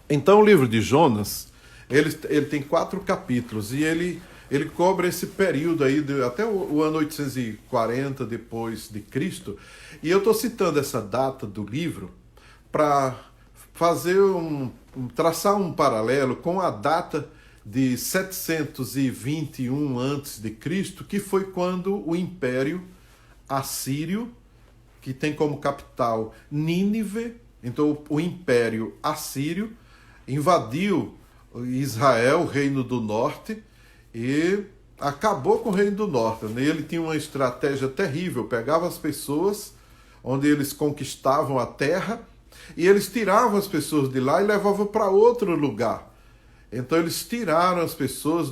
Então o livro de Jonas, ele tem 4 capítulos e ele cobre esse período aí, até o ano 840 depois de Cristo. E eu estou citando essa data do livro para traçar um paralelo com a data de 721 a.C., que foi quando o Império Assírio, que tem como capital Nínive, então o Império Assírio invadiu Israel, o Reino do Norte, e acabou com o Reino do Norte. Ele tinha uma estratégia terrível, pegava as pessoas onde eles conquistavam a terra e eles tiravam as pessoas de lá e levavam para outro lugar. Então eles tiraram as pessoas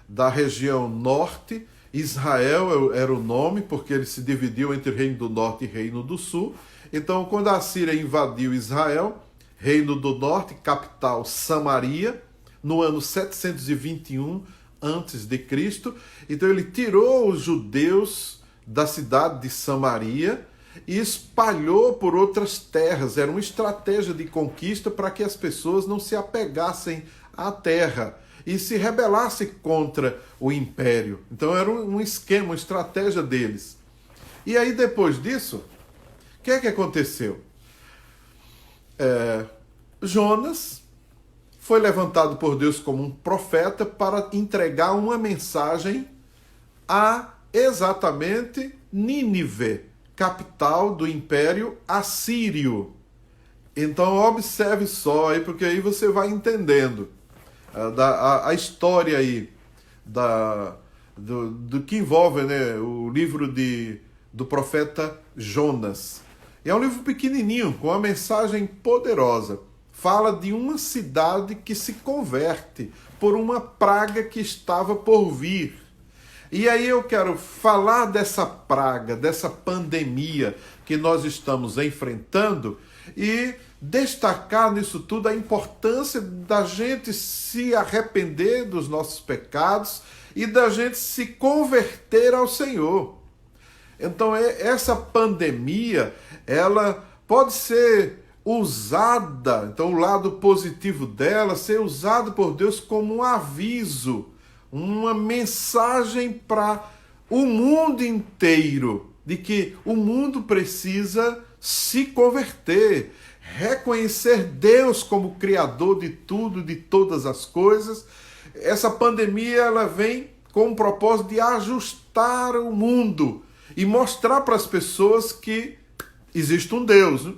da região norte. Israel era o nome, porque ele se dividiu entre Reino do Norte e Reino do Sul. Então, quando a Síria invadiu Israel, Reino do Norte, capital Samaria, no ano 721 a.C., então ele tirou os judeus da cidade de Samaria e espalhou por outras terras. Era uma estratégia de conquista para que as pessoas não se apegassem à terra e se rebelassem contra o império. Então era um esquema, uma estratégia deles. E aí depois disso, o que é que aconteceu? Jonas foi levantado por Deus como um profeta para entregar uma mensagem a exatamente Nínive, capital do Império Assírio. Então observe só aí, porque aí você vai entendendo a história aí do que envolve, né, o livro do profeta Jonas. E é um livro pequenininho, com uma mensagem poderosa. Fala de uma cidade que se converte por uma praga que estava por vir. E aí eu quero falar dessa praga, dessa pandemia que nós estamos enfrentando e destacar nisso tudo a importância da gente se arrepender dos nossos pecados e da gente se converter ao Senhor. Então essa pandemia, ela pode ser usada, então o lado positivo dela, ser usado por Deus como um aviso, uma mensagem para o mundo inteiro, de que o mundo precisa se converter, reconhecer Deus como Criador de tudo, de todas as coisas. Essa pandemia, ela vem com o propósito de ajustar o mundo e mostrar para as pessoas que existe um Deus, né?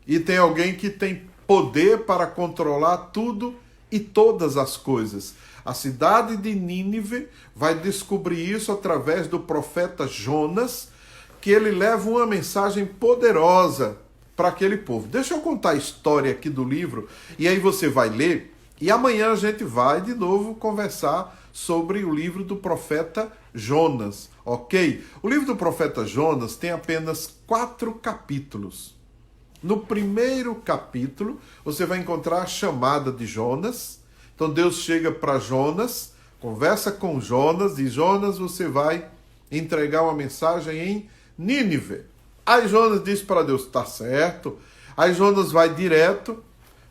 E tem alguém que tem poder para controlar tudo e todas as coisas. A cidade de Nínive vai descobrir isso através do profeta Jonas, que ele leva uma mensagem poderosa para aquele povo. Deixa eu contar a história aqui do livro, e aí você vai ler, e amanhã a gente vai de novo conversar sobre o livro do profeta Jonas, ok? O livro do profeta Jonas tem apenas 4 capítulos. No primeiro capítulo, você vai encontrar a chamada de Jonas. Então Deus chega para Jonas, conversa com Jonas, e Jonas, você vai entregar uma mensagem em Nínive. Aí Jonas diz para Deus, tá certo. Aí Jonas vai direto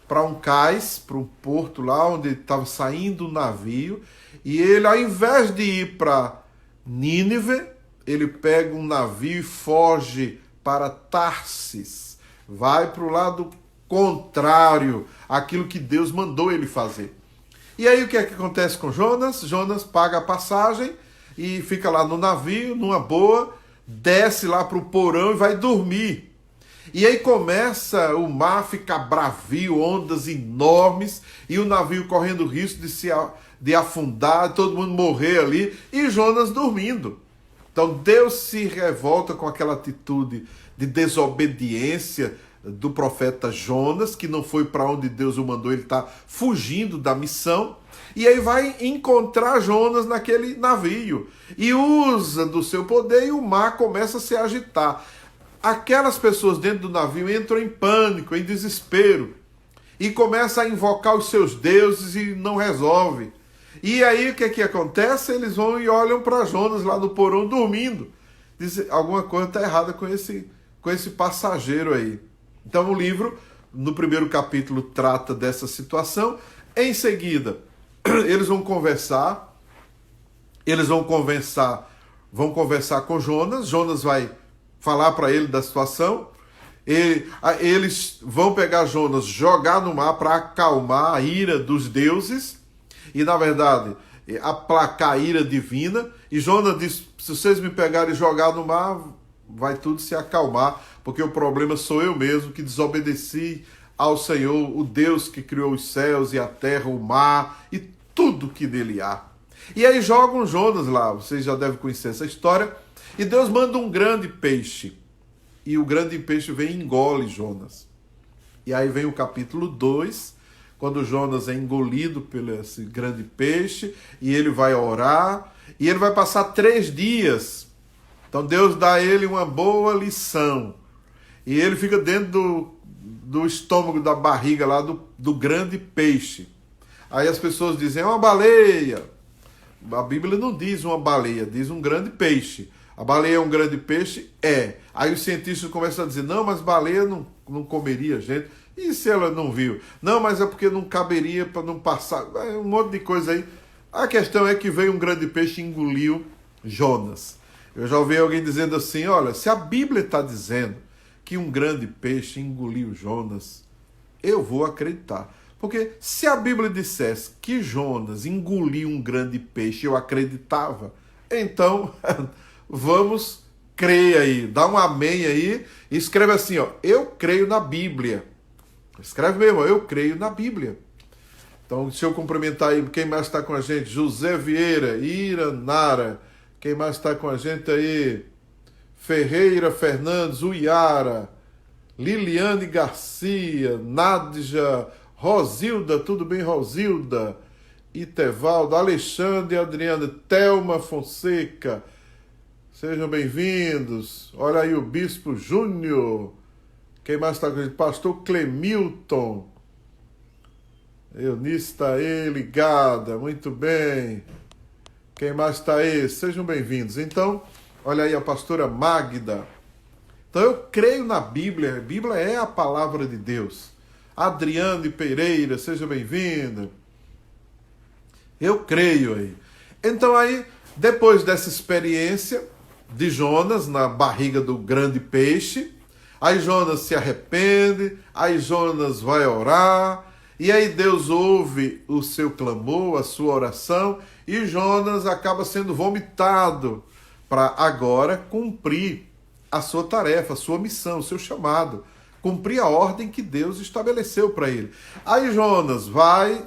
para um cais, para um porto lá onde estava saindo o navio, e ele, ao invés de ir para Nínive, ele pega um navio e foge para Tarsis. Vai para o lado contrário àquilo que Deus mandou ele fazer. E aí o que é que acontece com Jonas? Jonas paga a passagem e fica lá no navio, numa boa, desce lá para o porão e vai dormir. E aí começa o mar a ficar bravio, ondas enormes, e o navio correndo risco de afundar, todo mundo morrer ali, e Jonas dormindo. Então Deus se revolta com aquela atitude de desobediência do profeta Jonas, que não foi para onde Deus o mandou, ele está fugindo da missão, e aí vai encontrar Jonas naquele navio, e usa do seu poder, e o mar começa a se agitar. Aquelas pessoas dentro do navio entram em pânico, em desespero, e começam a invocar os seus deuses e não resolve. E aí o que é que acontece? Eles vão e olham para Jonas lá no porão dormindo. Dizem, alguma coisa está errada com esse passageiro aí. Então o livro no primeiro capítulo trata dessa situação. Em seguida, eles vão conversar com Jonas. Jonas vai falar para ele da situação. Eles vão pegar Jonas, jogar no mar para acalmar a ira dos deuses e, na verdade, aplacar a ira divina. E Jonas diz: se vocês me pegarem e jogar no mar, vai tudo se acalmar, porque o problema sou eu mesmo que desobedeci ao Senhor, o Deus que criou os céus e a terra, o mar e tudo que nele há. E aí jogam Jonas lá, vocês já devem conhecer essa história, e Deus manda um grande peixe, e o grande peixe vem e engole Jonas. E aí vem o capítulo 2, quando Jonas é engolido por esse grande peixe, e ele vai orar, e ele vai passar 3 dias. Então Deus dá a ele uma boa lição, e ele fica dentro do estômago, da barriga lá do grande peixe. Aí as pessoas dizem: é uma baleia. A Bíblia não diz uma baleia, diz um grande peixe. A baleia é um grande peixe? É. Aí os cientistas começam a dizer: não, mas baleia não comeria gente. E se ela não viu? Não, mas é porque não caberia para não passar. Um monte de coisa aí. A questão é que veio um grande peixe e engoliu Jonas. Eu já ouvi alguém dizendo assim: olha, se a Bíblia está dizendo que um grande peixe engoliu Jonas, eu vou acreditar. Porque se a Bíblia dissesse que Jonas engoliu um grande peixe, eu acreditava. Então, vamos crer aí. Dá um amém aí e escreve assim, ó: eu creio na Bíblia. Escreve mesmo: eu creio na Bíblia. Então, deixa eu cumprimentar aí quem mais está com a gente. José Vieira, Ira Nara. Quem mais está com a gente aí? Ferreira Fernandes, Uiara, Liliane Garcia, Nádja, Rosilda, tudo bem, Rosilda? Itevaldo, Alexandre, Adriana, Thelma Fonseca, sejam bem-vindos. Olha aí o Bispo Júnior. Quem mais está com a gente? Pastor Clemilton. Eunice está aí, ligada, muito bem. Quem mais está aí? Sejam bem-vindos. Então, olha aí a pastora Magda. Então eu creio na Bíblia, a Bíblia é a palavra de Deus. Adriane Pereira, seja bem-vinda. Eu creio aí. Então aí, depois dessa experiência de Jonas na barriga do grande peixe, aí Jonas se arrepende, aí Jonas vai orar, e aí Deus ouve o seu clamor, a sua oração, e Jonas acaba sendo vomitado para agora cumprir a sua tarefa, a sua missão, o seu chamado, cumprir a ordem que Deus estabeleceu para ele. Aí Jonas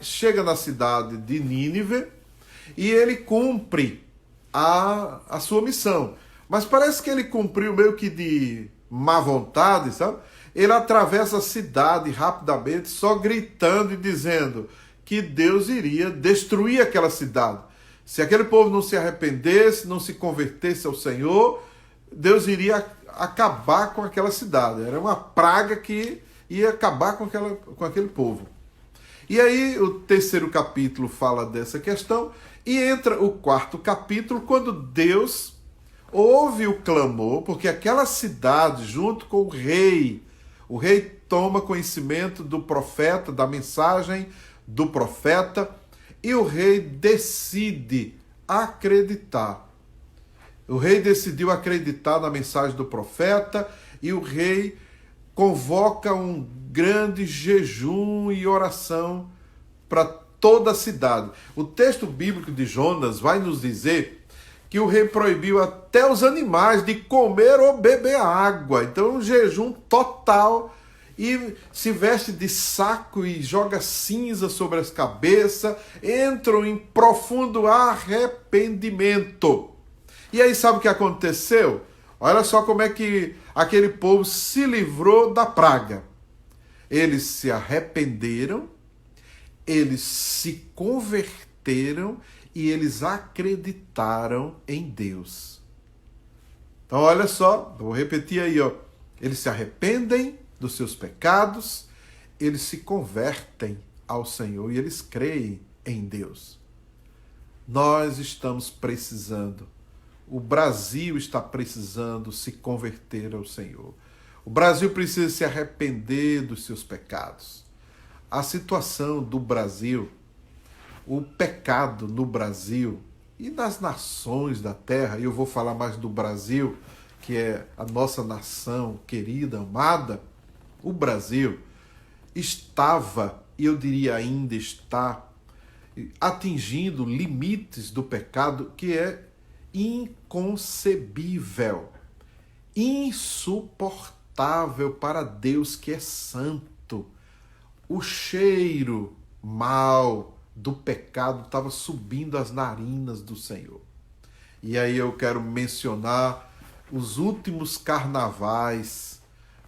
chega na cidade de Nínive e ele cumpre a sua missão. Mas parece que ele cumpriu meio que de má vontade, sabe? Ele atravessa a cidade rapidamente, só gritando e dizendo que Deus iria destruir aquela cidade. Se aquele povo não se arrependesse, não se convertesse ao Senhor, Deus iria acabar com aquela cidade. Era uma praga que ia acabar com aquele povo. E aí o 3º capítulo fala dessa questão e entra o 4º capítulo, quando Deus ouve o clamor, porque aquela cidade, junto com o rei toma conhecimento do profeta, da mensagem do profeta, e o rei decide acreditar. O rei decidiu acreditar na mensagem do profeta e o rei convoca um grande jejum e oração para toda a cidade. O texto bíblico de Jonas vai nos dizer que o rei proibiu até os animais de comer ou beber água. Então, um jejum total, e se veste de saco e joga cinza sobre as cabeças, entram em profundo arrependimento. E aí sabe o que aconteceu? Olha só como é que aquele povo se livrou da praga. Eles se arrependeram, eles se converteram e eles acreditaram em Deus. Então olha só, vou repetir aí, ó. Eles se arrependem dos seus pecados, eles se convertem ao Senhor e eles creem em Deus. Nós estamos precisando, o Brasil está precisando se converter ao Senhor. O Brasil precisa se arrepender dos seus pecados. A situação do Brasil, o pecado no Brasil e nas nações da terra, e eu vou falar mais do Brasil, que é a nossa nação querida, amada, o Brasil estava, e eu diria ainda está, atingindo limites do pecado que é inconcebível, insuportável para Deus que é santo. O cheiro mau do pecado estava subindo as narinas do Senhor. E aí eu quero mencionar os últimos carnavais.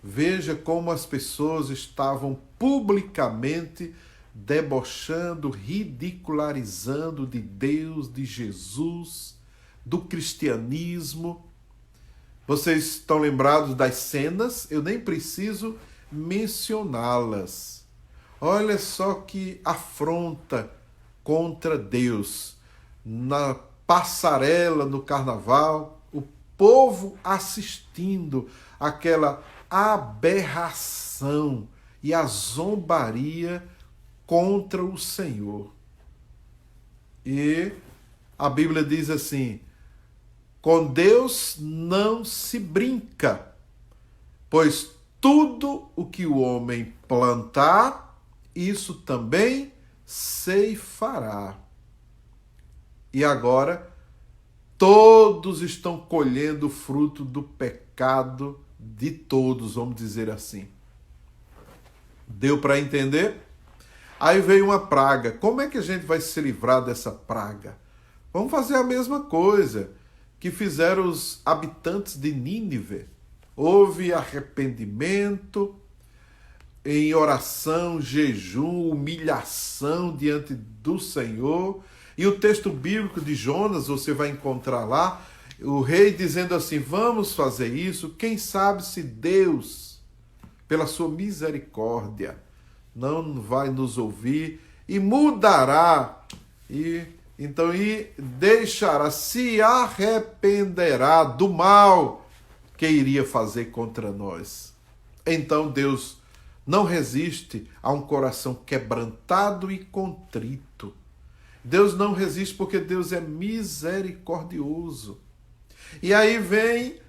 Veja como as pessoas estavam publicamente debochando, ridicularizando de Deus, de Jesus, do cristianismo. Vocês estão lembrados das cenas? Eu nem preciso mencioná-las. Olha só que afronta contra Deus. Na passarela no carnaval, o povo assistindo aquela aberração e a zombaria contra o Senhor. E a Bíblia diz assim: com Deus não se brinca, pois tudo o que o homem plantar, isso também ceifará. E agora, todos estão colhendo o fruto do pecado de todos, vamos dizer assim. Deu para entender? Aí veio uma praga. Como é que a gente vai se livrar dessa praga? Vamos fazer a mesma coisa que fizeram os habitantes de Nínive. Houve arrependimento, em oração, jejum, humilhação diante do Senhor. E o texto bíblico de Jonas, você vai encontrar lá, o rei dizendo assim: vamos fazer isso, quem sabe se Deus, pela sua misericórdia, não vai nos ouvir e mudará, e deixará, se arrependerá do mal que iria fazer contra nós. Então Deus não resiste a um coração quebrantado e contrito. Deus não resiste porque Deus é misericordioso. E aí vem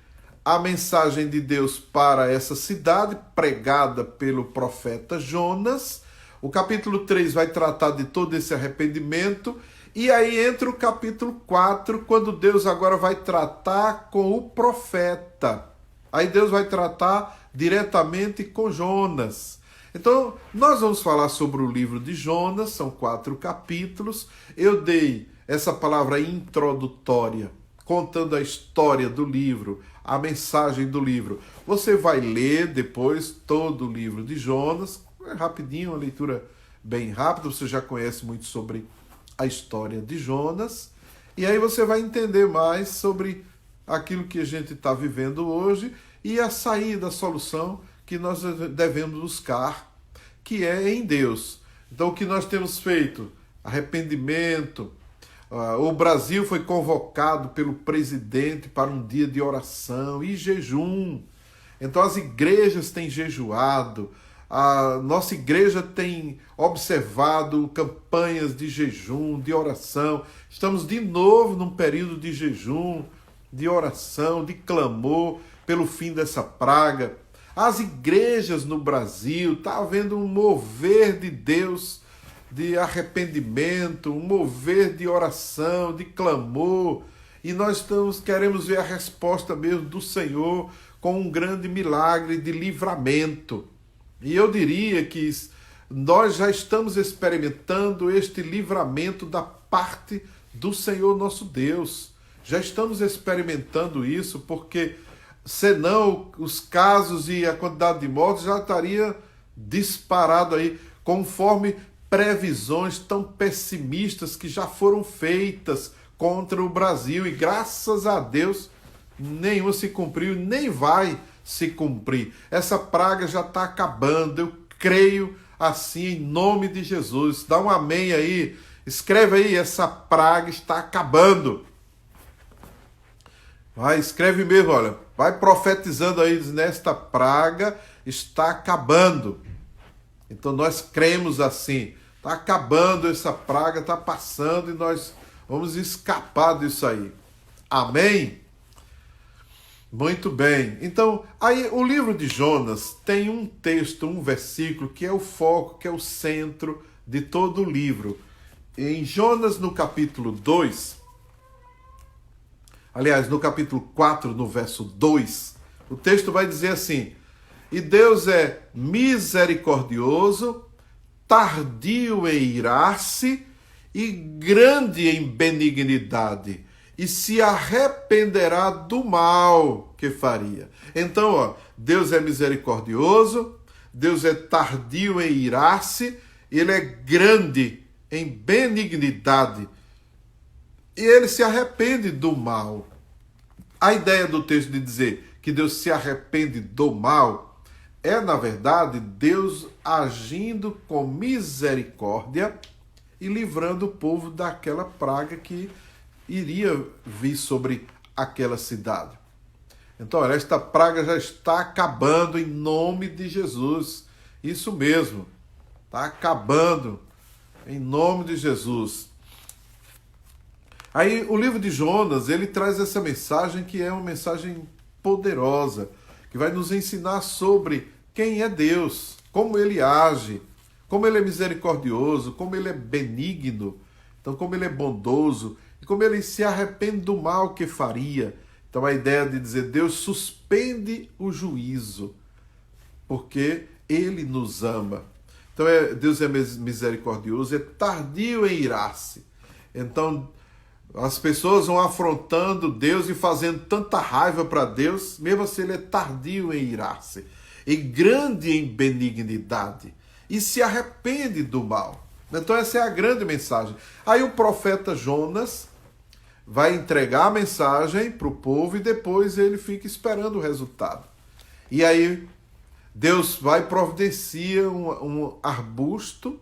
a mensagem de Deus para essa cidade, pregada pelo profeta Jonas. O capítulo 3 vai tratar de todo esse arrependimento. E aí entra o capítulo 4, quando Deus agora vai tratar com o profeta. Aí Deus vai tratar diretamente com Jonas. Então, nós vamos falar sobre o livro de Jonas, são 4 capítulos. Eu dei essa palavra introdutória, contando a história do livro, a mensagem do livro. Você vai ler depois todo o livro de Jonas, é rapidinho, uma leitura bem rápida, você já conhece muito sobre a história de Jonas, e aí você vai entender mais sobre aquilo que a gente está vivendo hoje e a saída, a solução que nós devemos buscar, que é em Deus. Então, o que nós temos feito? Arrependimento. O Brasil foi convocado pelo presidente para um dia de oração e jejum. Então, as igrejas têm jejuado. A nossa igreja tem observado campanhas de jejum, de oração. Estamos de novo num período de jejum, de oração, de clamor pelo fim dessa praga. As igrejas no Brasil, está havendo um mover de Deus, de arrependimento, um mover de oração, de clamor. E nós queremos ver a resposta mesmo do Senhor com um grande milagre de livramento. E eu diria que nós já estamos experimentando este livramento da parte do Senhor nosso Deus. Já estamos experimentando isso porque, senão, os casos e a quantidade de mortes já estaria disparado aí, conforme previsões tão pessimistas que já foram feitas contra o Brasil. E graças a Deus, nenhuma se cumpriu, nem vai se cumprir. Essa praga já está acabando, eu creio assim em nome de Jesus. Dá um amém aí, escreve aí, essa praga está acabando. Vai, escreve mesmo, olha, vai profetizando aí, dizendo, esta praga está acabando. Então nós cremos assim, está acabando essa praga, está passando e nós vamos escapar disso aí. Amém? Muito bem. Então, aí o livro de Jonas tem um texto, um versículo que é o foco, que é o centro de todo o livro. Em Jonas, no capítulo 2, aliás, no capítulo 4, no verso 2, o texto vai dizer assim: e Deus é misericordioso, tardio em irar-se e grande em benignidade, e se arrependerá do mal que faria. Então, ó, Deus é misericordioso, Deus é tardio em irar-se, ele é grande em benignidade, e ele se arrepende do mal. A ideia do texto de dizer que Deus se arrepende do mal é, na verdade, Deus agindo com misericórdia e livrando o povo daquela praga que iria vir sobre aquela cidade. Então, olha, esta praga já está acabando em nome de Jesus. Isso mesmo, está acabando em nome de Jesus. Aí o livro de Jonas, ele traz essa mensagem que é uma mensagem poderosa, que vai nos ensinar sobre quem é Deus, como ele age, como ele é misericordioso, como ele é benigno, então como ele é bondoso, e como ele se arrepende do mal que faria. Então a ideia de dizer Deus suspende o juízo, porque ele nos ama. Então Deus é misericordioso, é tardio em irar-se. Então as pessoas vão afrontando Deus e fazendo tanta raiva para Deus, mesmo assim ele é tardio em irar-se, e grande em benignidade, e se arrepende do mal. Então essa é a grande mensagem. Aí o profeta Jonas vai entregar a mensagem para o povo e depois ele fica esperando o resultado. E aí Deus vai providenciar um arbusto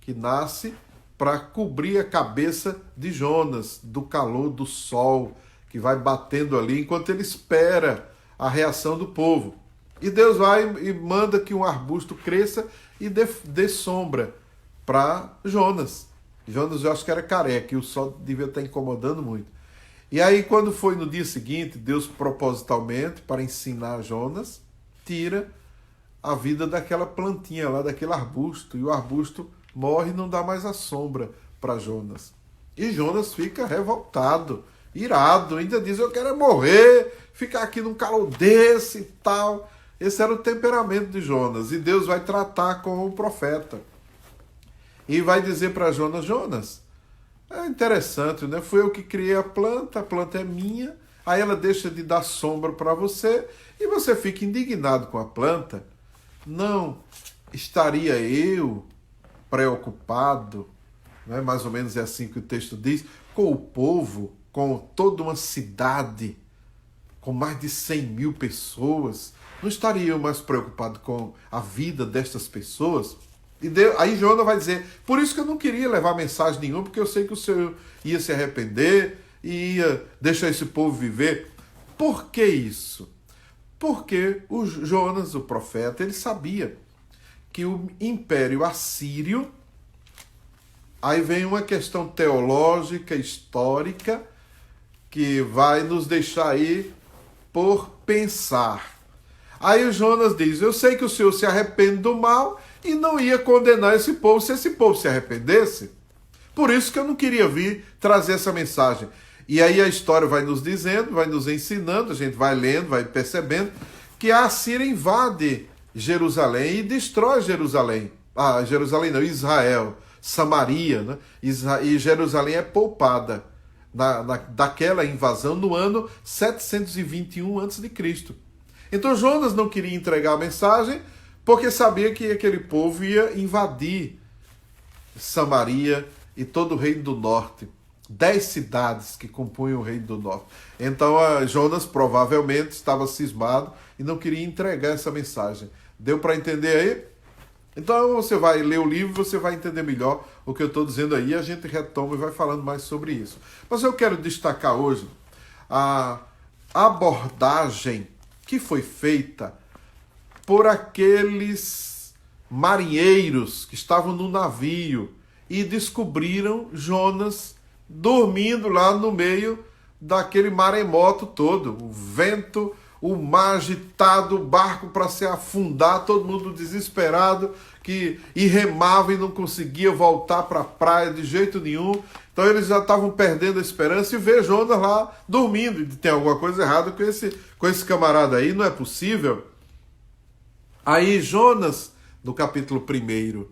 que nasce para cobrir a cabeça de Jonas do calor do sol que vai batendo ali enquanto ele espera a reação do povo. E Deus vai e manda que um arbusto cresça e dê sombra para Jonas. Jonas, eu acho que era careca e o sol devia estar incomodando muito. E aí, quando foi no dia seguinte, Deus propositalmente, para ensinar Jonas, tira a vida daquela plantinha lá, daquele arbusto, e o arbusto morre e não dá mais a sombra para Jonas. E Jonas fica revoltado, irado, ainda diz, eu quero morrer, ficar aqui num calor desse e tal. Esse era o temperamento de Jonas, e Deus vai tratar com o profeta. E vai dizer para Jonas, Jonas, é interessante, né? Fui eu que criei a planta é minha, aí ela deixa de dar sombra para você, e você fica indignado com a planta. Não estaria eu preocupado, né? Mais ou menos é assim que o texto diz, com o povo, com toda uma cidade, com mais de 100 mil pessoas, não estaria eu mais preocupado com a vida destas pessoas? E aí Jonas vai dizer, por isso que eu não queria levar mensagem nenhuma, porque eu sei que o Senhor ia se arrepender e ia deixar esse povo viver. Por que isso? Porque o Jonas, o profeta, ele sabia que o Império Assírio, aí vem uma questão teológica, histórica, que vai nos deixar aí por pensar. Aí o Jonas diz, eu sei que o Senhor se arrepende do mal e não ia condenar esse povo se esse povo se arrependesse. Por isso que eu não queria vir trazer essa mensagem. E aí a história vai nos dizendo, vai nos ensinando, a gente vai lendo, vai percebendo, que a Assíria invade Jerusalém e destrói Jerusalém. Jerusalém não, Israel, Samaria, né? E Jerusalém é poupada daquela invasão no ano 721 a.C. Então Jonas não queria entregar a mensagem porque sabia que aquele povo ia invadir Samaria e todo o reino do norte. 10 cidades que compunham o reino do norte. Então Jonas provavelmente estava cismado e não queria entregar essa mensagem. Deu para entender aí? Então você vai ler o livro, você vai entender melhor o que eu estou dizendo aí, a gente retoma e vai falando mais sobre isso. Mas eu quero destacar hoje abordagem que foi feita por aqueles marinheiros que estavam no navio e descobriram Jonas dormindo lá no meio daquele maremoto todo, o vento, o mar agitado, o barco para se afundar, todo mundo desesperado, e remava e não conseguia voltar para a praia de jeito nenhum. Então eles já estavam perdendo a esperança e vê Jonas lá dormindo. E tem alguma coisa errada com esse camarada aí, não é possível. Aí Jonas, no capítulo 1,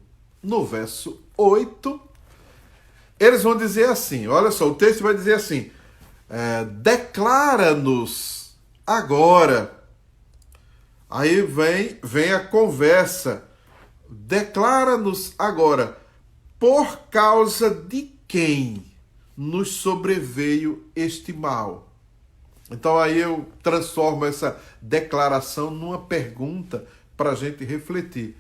no verso 8, eles vão dizer assim, olha só, o texto vai dizer assim, declara-nos agora. Aí vem a conversa, declara-nos agora, por causa de quem nos sobreveio este mal? Então aí eu transformo essa declaração numa pergunta para a gente refletir.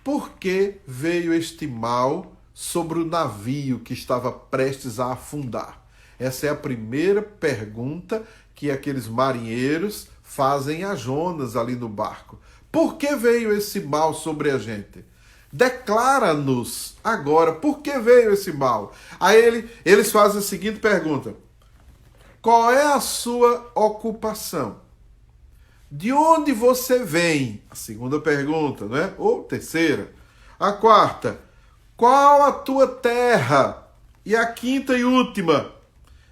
Por que veio este mal sobre o navio que estava prestes a afundar? Essa é a primeira pergunta que aqueles marinheiros fazem a Jonas ali no barco. Por que veio esse mal sobre a gente? Declara-nos agora, por que veio esse mal? Aí eles fazem a seguinte pergunta: qual é a sua ocupação? De onde você vem? A segunda pergunta, não é? Ou terceira. A quarta, qual a tua terra? E a quinta e última,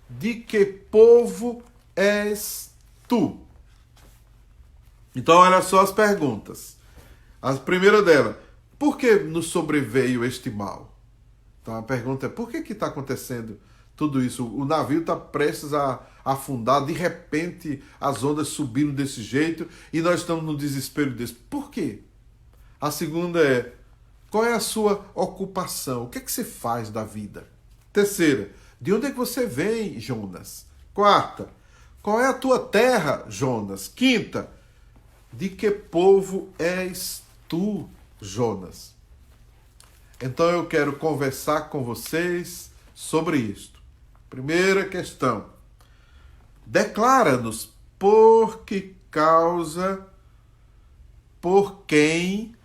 de que povo és tu? Então, olha só as perguntas. A primeira dela, por que nos sobreveio este mal? Então, a pergunta é, por que está acontecendo tudo isso? O navio está prestes a afundar, de repente as ondas subiram desse jeito e nós estamos no desespero desse. Por quê? A segunda é, qual é a sua ocupação? O que é que você faz da vida? Terceira, de onde é que você vem, Jonas? Quarta, qual é a tua terra, Jonas? Quinta, de que povo és tu, Jonas? Então eu quero conversar com vocês sobre isto. Primeira questão. Declara-nos por que causa, por quem,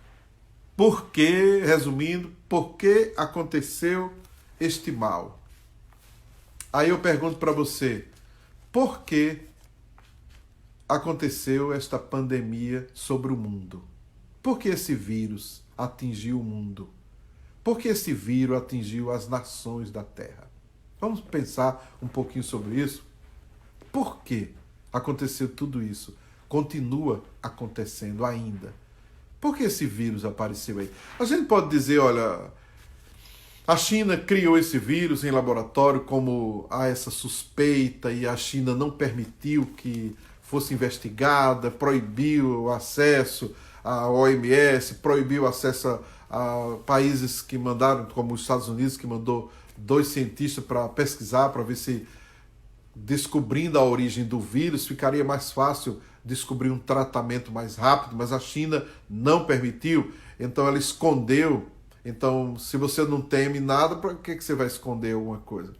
por que, resumindo, por que aconteceu este mal? Aí eu pergunto para você, por que aconteceu esta pandemia sobre o mundo? Por que esse vírus atingiu o mundo? Por que esse vírus atingiu as nações da Terra? Vamos pensar um pouquinho sobre isso? Por que aconteceu tudo isso? Continua acontecendo ainda. Por que esse vírus apareceu aí? A gente pode dizer, olha, a China criou esse vírus em laboratório, como há essa suspeita, e a China não permitiu que fosse investigada, proibiu o acesso à OMS, proibiu o acesso a países que mandaram, como os Estados Unidos, que mandou 2 cientistas para pesquisar, para ver se, descobrindo a origem do vírus, ficaria mais fácil descobrir um tratamento mais rápido, mas a China não permitiu, então ela escondeu. Então, se você não teme nada, para que você vai esconder alguma coisa?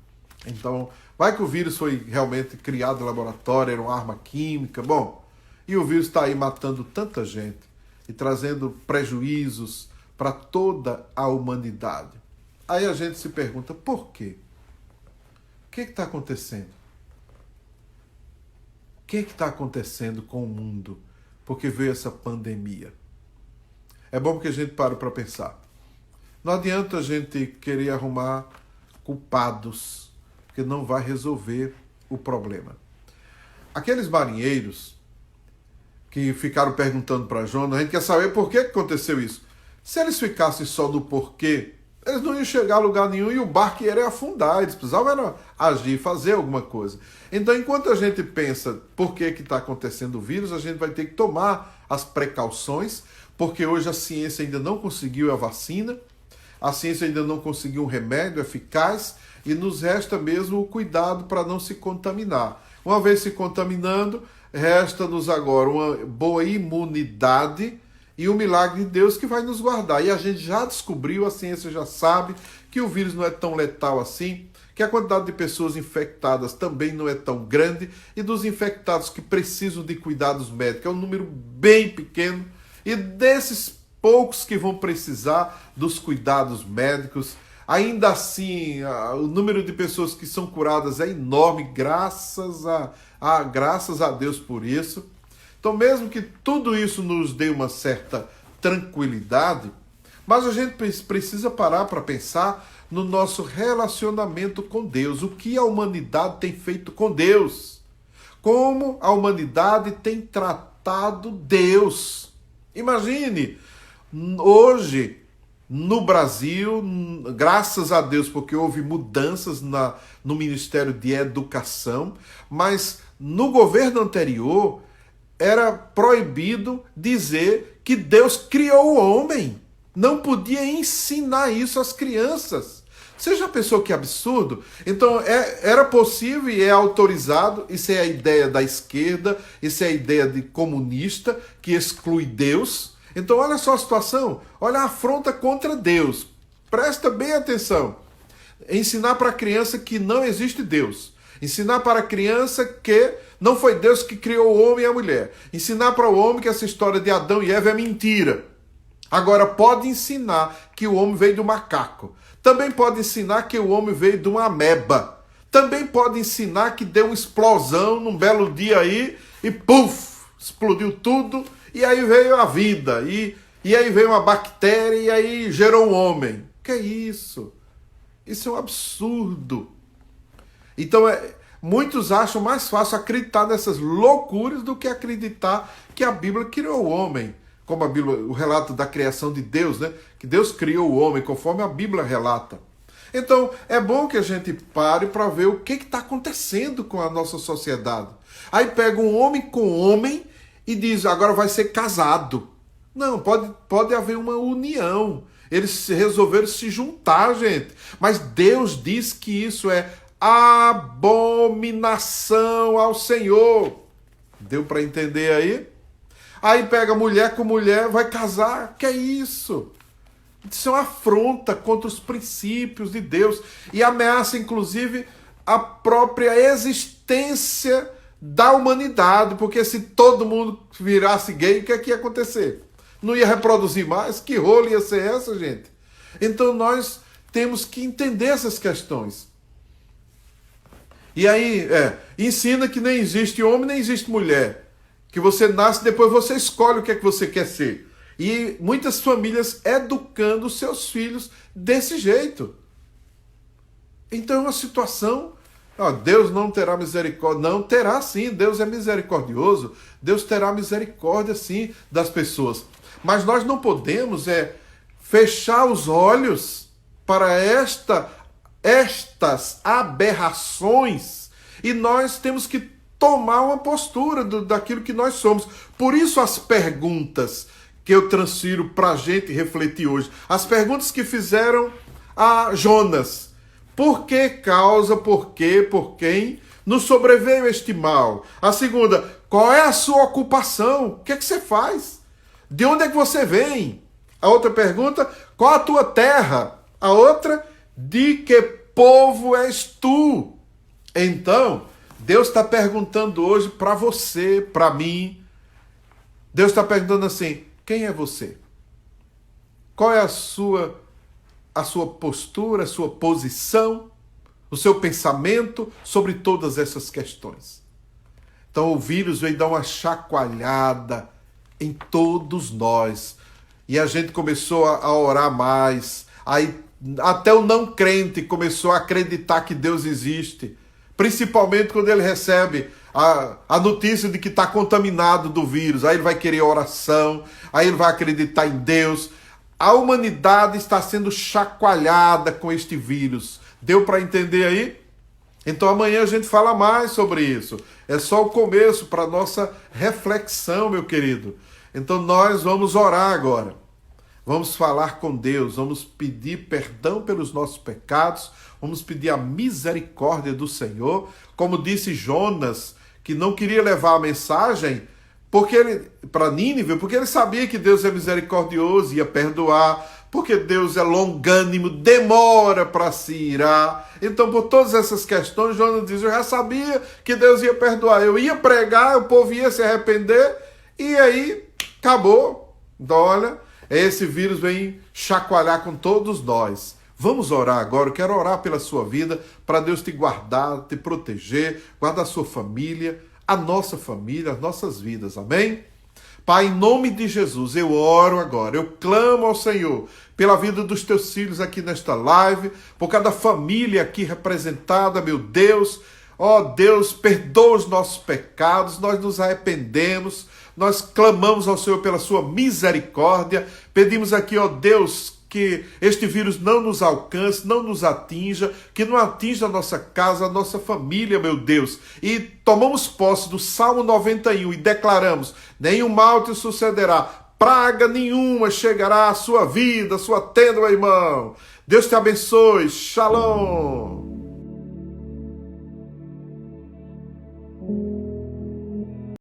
Então, vai que o vírus foi realmente criado em laboratório, era uma arma química, bom, e o vírus está aí matando tanta gente e trazendo prejuízos para toda a humanidade. Aí a gente se pergunta, por quê? O que está acontecendo? O que está acontecendo com o mundo? Porque veio essa pandemia. É bom que a gente pare para pensar. Não adianta a gente querer arrumar culpados, porque não vai resolver o problema. Aqueles marinheiros que ficaram perguntando para Jonas, a gente quer saber por que aconteceu isso. Se eles ficassem só no porquê, eles não iam chegar a lugar nenhum e o barco ia afundar. Eles precisavam agir, fazer alguma coisa. Então, enquanto a gente pensa por que está acontecendo o vírus, a gente vai ter que tomar as precauções, porque hoje a ciência ainda não conseguiu a vacina, a ciência ainda não conseguiu um remédio eficaz e nos resta mesmo o cuidado para não se contaminar. Uma vez se contaminando, resta-nos agora uma boa imunidade e o milagre de Deus que vai nos guardar. E a gente já descobriu, a ciência já sabe, que o vírus não é tão letal assim, que a quantidade de pessoas infectadas também não é tão grande, e dos infectados que precisam de cuidados médicos é um número bem pequeno, e desses poucos que vão precisar dos cuidados médicos, ainda assim o número de pessoas que são curadas é enorme, graças a Deus por isso. Então, mesmo que tudo isso nos dê uma certa tranquilidade, mas a gente precisa parar para pensar no nosso relacionamento com Deus. O que a humanidade tem feito com Deus? Como a humanidade tem tratado Deus? Imagine, hoje, no Brasil, graças a Deus, porque houve mudanças no Ministério de Educação, mas no governo anterior era proibido dizer que Deus criou o homem. Não podia ensinar isso às crianças. Você já pensou que absurdo? Então, era possível e é autorizado, isso é a ideia da esquerda, isso é a ideia de comunista, que exclui Deus. Então, olha só a situação, olha a afronta contra Deus. Presta bem atenção. Ensinar para a criança que não existe Deus. Ensinar para a criança que não foi Deus que criou o homem e a mulher. Ensinar para o homem que essa história de Adão e Eva é mentira. Agora, pode ensinar que o homem veio do macaco. Também pode ensinar que o homem veio de uma ameba. Também pode ensinar que deu uma explosão num belo dia aí e puf, explodiu tudo e aí veio a vida. E aí veio uma bactéria e aí gerou um homem. Que é isso? Isso é um absurdo. Então, muitos acham mais fácil acreditar nessas loucuras do que acreditar que a Bíblia criou o homem. Como a Bíblia, o relato da criação de Deus, né? Que Deus criou o homem, conforme a Bíblia relata. Então, é bom que a gente pare para ver o que está acontecendo com a nossa sociedade. Aí pega um homem com homem e diz, agora vai ser casado. Não, pode haver uma união. Eles resolveram se juntar, gente. Mas Deus diz que isso é abominação ao Senhor. Deu para entender aí? Aí pega mulher com mulher, vai casar. Que é isso? Isso é uma afronta contra os princípios de Deus. E ameaça, inclusive, a própria existência da humanidade. Porque se todo mundo virasse gay, o que é que ia acontecer? Não ia reproduzir mais? Que rolo ia ser essa, gente? Então nós temos que entender essas questões. E aí, ensina que nem existe homem, nem existe mulher. Que você nasce, depois você escolhe o que é que você quer ser. E muitas famílias educando seus filhos desse jeito. Então é uma situação... Deus não terá misericórdia. Não, terá sim. Deus é misericordioso. Deus terá misericórdia sim das pessoas. Mas nós não podemos fechar os olhos para estas aberrações. E nós temos que tomar uma postura daquilo que nós somos. Por isso as perguntas que eu transfiro para a gente refletir hoje. As perguntas que fizeram a Jonas. Por que causa, por quê, por quem nos sobreveio este mal? A segunda, qual é a sua ocupação? O que é que você faz? De onde é que você vem? A outra pergunta, qual a tua terra? A outra, de que povo és tu? Então, Deus está perguntando hoje para você, para mim. Deus está perguntando assim, quem é você? Qual é a sua postura, a sua posição, o seu pensamento sobre todas essas questões? Então o vírus veio dar uma chacoalhada em todos nós. E a gente começou a orar mais. Aí até o não crente começou a acreditar que Deus existe. Principalmente quando ele recebe a notícia de que está contaminado do vírus. Aí ele vai querer oração, aí ele vai acreditar em Deus. A humanidade está sendo chacoalhada com este vírus. Deu para entender aí? Então amanhã a gente fala mais sobre isso. É só o começo para a nossa reflexão, meu querido. Então nós vamos orar agora. Vamos falar com Deus, vamos pedir perdão pelos nossos pecados, vamos pedir a misericórdia do Senhor. Como disse Jonas, que não queria levar a mensagem para Nínive, porque ele sabia que Deus é misericordioso, ia perdoar, porque Deus é longânimo, demora para se irar. Então, por todas essas questões, Jonas diz, eu já sabia que Deus ia perdoar, eu ia pregar, o povo ia se arrepender, e aí acabou. Então, olha, esse vírus vem chacoalhar com todos nós. Vamos orar agora, eu quero orar pela sua vida, para Deus te guardar, te proteger, guardar a sua família, a nossa família, as nossas vidas, amém? Pai, em nome de Jesus, eu oro agora, eu clamo ao Senhor pela vida dos teus filhos aqui nesta live, por cada família aqui representada, meu Deus. Ó Deus, perdoa os nossos pecados, nós nos arrependemos, nós clamamos ao Senhor pela sua misericórdia, pedimos aqui, ó Deus, que este vírus não nos alcance, não nos atinja, que não atinja a nossa casa, a nossa família, meu Deus. E tomamos posse do Salmo 91 e declaramos, nenhum mal te sucederá, praga nenhuma chegará à sua vida, à sua tenda, meu irmão. Deus te abençoe, shalom.